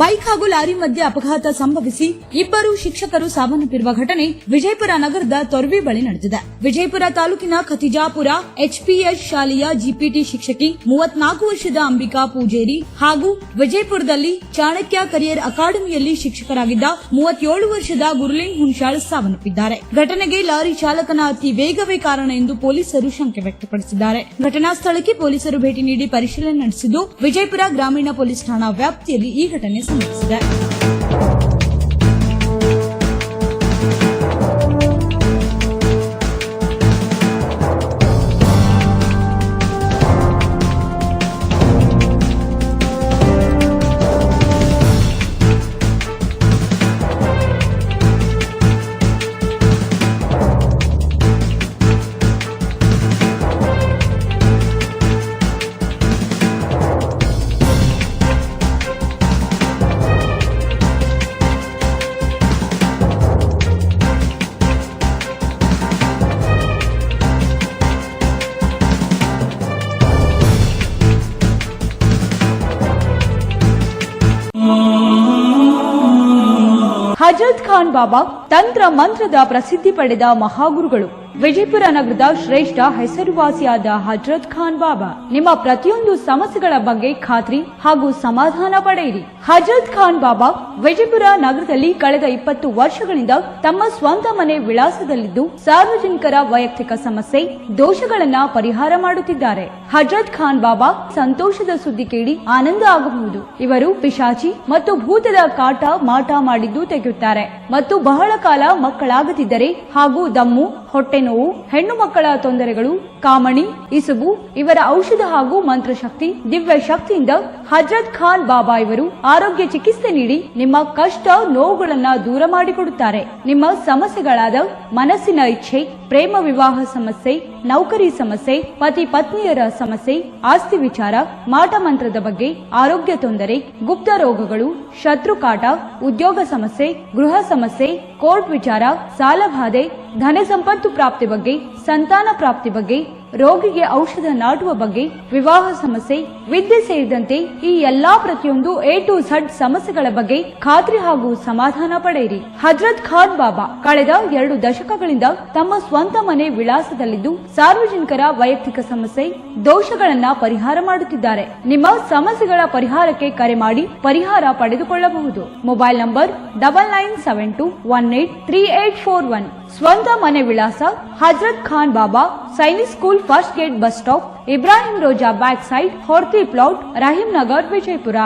Bike ಹಾಗೂ lorry ಮಧ್ಯೆ ಅಪಘಾತ ಸಂಭವಿಸಿ ಇಬ್ಬರು ಶಿಕ್ಷಕರು ಸಾವನ್ನಪ್ಪಿರುವ ಘಟನೆ ವಿಜಯಪುರ ನಗರದ ತೊರ್ವಿ ಬಳಿ ನಡೆದಿದೆ. ವಿಜಯಪುರ ತಾಲೂಕಿನ ಖತಿಜಾಪುರ ಎಚ್ಪಿಎಸ್ ಶಾಲೆಯ ಜಿಪಿಟಿ ಶಿಕ್ಷಕಿ 34 ವರ್ಷದ ಅಂಬಿಕಾ ಪೂಜೇರಿ ಹಾಗೂ ವಿಜಯಪುರದಲ್ಲಿ ಚಾಣಕ್ಯ ಕರಿಯರ್ ಅಕಾಡೆಮಿಯಲ್ಲಿ ಶಿಕ್ಷಕರಾಗಿದ್ದ 37 ವರ್ಷದ ಗುರುಲಿಂಗ್ ಹುಣಸಾಳ್ ಸಾವನ್ನಪ್ಪಿದ್ದಾರೆ. ಘಟನೆಗೆ ಲಾರಿ ಚಾಲಕನ ಅತಿ ವೇಗವೇ ಕಾರಣ ಎಂದು ಪೊಲೀಸರು ಶಂಕೆ ವ್ಯಕ್ತಪಡಿಸಿದ್ದಾರೆ. ಘಟನಾ ಸ್ಥಳಕ್ಕೆ ಪೊಲೀಸರು ಭೇಟಿ ನೀಡಿ ಪರಿಶೀಲನೆ ನಡೆಸಿದ್ದು, ವಿಜಯಪುರ ಗ್ರಾಮೀಣ ಪೊಲೀಸ್ ಠಾಣಾ ವ್ಯಾಪ್ತಿಯಲ್ಲಿ ಈ ಘಟನೆ ಸಂಭವಿಸಿದೆ. ಹಜರತ್ ಖಾನ್ ಬಾಬಾ ತಂತ್ರ ಮಂತ್ರದ ಪ್ರಸಿದ್ಧಿ ಪಡೆದ ಮಹಾಗುರುಗಳು. ವಿಜಯಪುರ ನಗರದ ಶ್ರೇಷ್ಠ ಹೆಸರುವಾಸಿಯಾದ ಹಜರತ್ ಖಾನ್ ಬಾಬಾ ನಿಮ್ಮ ಪ್ರತಿಯೊಂದು ಸಮಸ್ಯೆಗಳ ಬಗ್ಗೆ ಖಾತ್ರಿ ಹಾಗೂ ಸಮಾಧಾನ ಪಡೆಯಿರಿ. ಹಜರತ್ ಖಾನ್ ಬಾಬಾ ವಿಜಯಪುರ ನಗರದಲ್ಲಿ ಕಳೆದ 20 ವರ್ಷಗಳಿಂದ ತಮ್ಮ ಸ್ವಂತ ಮನೆ ವಿಳಾಸದಲ್ಲಿದ್ದು ಸಾರ್ವಜನಿಕರ ವೈಯಕ್ತಿಕ ಸಮಸ್ಯೆ ದೋಷಗಳನ್ನ ಪರಿಹಾರ ಮಾಡುತ್ತಿದ್ದಾರೆ. ಹಜರತ್ ಖಾನ್ ಬಾಬಾ ಸಂತೋಷದ ಸುದ್ದಿ ಕೇಳಿ ಆನಂದ ಆಗಬಹುದು. ಇವರು ಪಿಶಾಚಿ ಮತ್ತು ಭೂತದ ಕಾಟ ಮಾಟ ಮಾಡಿದ್ದು ತೆಗೆಯುತ್ತಾರೆ ಮತ್ತು ಬಹಳ ಕಾಲ ಮಕ್ಕಳಾಗದಿದ್ದರೆ ಹಾಗೂ ದಮ್ಮು, ಹೊಟ್ಟೆ ನೋವು, ಹೆಣ್ಣು ಮಕ್ಕಳ ತೊಂದರೆಗಳು, ಕಾಮಣಿ, ಇಸುಬು ಇವರ ಔಷಧ ಹಾಗೂ ಮಂತ್ರಶಕ್ತಿ, ದಿವ್ಯ ಶಕ್ತಿಯಿಂದ ಹಜರತ್ ಖಾನ್ ಬಾಬಾ ಇವರು ಆರೋಗ್ಯ ಚಿಕಿತ್ಸೆ ನೀಡಿ ನಿಮ್ಮ ಕಷ್ಟ ನೋವುಗಳನ್ನ ದೂರ ಮಾಡಿಕೊಡುತ್ತಾರೆ. ನಿಮ್ಮ ಸಮಸ್ಯೆಗಳಾದ ಮನಸ್ಸಿನ ಇಚ್ಛೆ, ಪ್ರೇಮ ವಿವಾಹ ಸಮಸ್ಯೆ, ನೌಕರಿ ಸಮಸ್ಯೆ, ಪತಿ ಪತ್ನಿಯರ ಸಮಸ್ಯೆ, ಆಸ್ತಿ ವಿಚಾರ, ಮಾಟ ಮಂತ್ರದ ಬಗ್ಗೆ, ಆರೋಗ್ಯ ತೊಂದರೆ, ಗುಪ್ತ ರೋಗಗಳು, ಶತ್ರುಕಾಟ, ಉದ್ಯೋಗ ಸಮಸ್ಯೆ, ಗೃಹ ಸಮಸ್ಯೆ, ಕೋರ್ಟ್ ವಿಚಾರ, ಸಾಲಬಾಧೆ, ಧನ ಸಂಪತ್ತು ಪ್ರಾಪ್ತಿ ಬಗ್ಗೆ, ಸಂತಾನ ಪ್ರಾಪ್ತಿ ಬಗ್ಗೆ, ರೋಗಿಗೆ ಔಷಧ ನಾಟುವ ಬಗ್ಗೆ, ವಿವಾಹ ಸಮಸ್ಯೆ, ವಿದ್ಯೆ ಸೇರಿದಂತೆ ಈ ಎಲ್ಲಾ ಪ್ರತಿಯೊಂದು A to Z ಸಮಸ್ಯೆಗಳ ಬಗ್ಗೆ ಖಾತ್ರಿ ಹಾಗೂ ಸಮಾಧಾನ ಪಡೆಯಿರಿ. ಹಜರತ್ ಖಾನ್ ಬಾಬಾ ಕಳೆದ 2 ದಶಕಗಳಿಂದ ತಮ್ಮ ಸ್ವಂತ ಮನೆ ವಿಳಾಸದಲ್ಲಿದ್ದು ಸಾರ್ವಜನಿಕರ ವೈಯಕ್ತಿಕ ಸಮಸ್ಯೆ ದೋಷಗಳನ್ನ ಪರಿಹಾರ ಮಾಡುತ್ತಿದ್ದಾರೆ. ನಿಮ್ಮ ಸಮಸ್ಯೆಗಳ ಪರಿಹಾರಕ್ಕೆ ಕರೆ ಮಾಡಿ ಪರಿಹಾರ ಪಡೆದುಕೊಳ್ಳಬಹುದು. Mobile number 9972183841. ಸ್ವಂತ ಮನೆ ವಿಳಾಸ Hazrat Khan Baba, Sainik school, first gate, bus stop, Ibrahim Roza back side, Horti plot, Rahim Nagar, Vijayapura.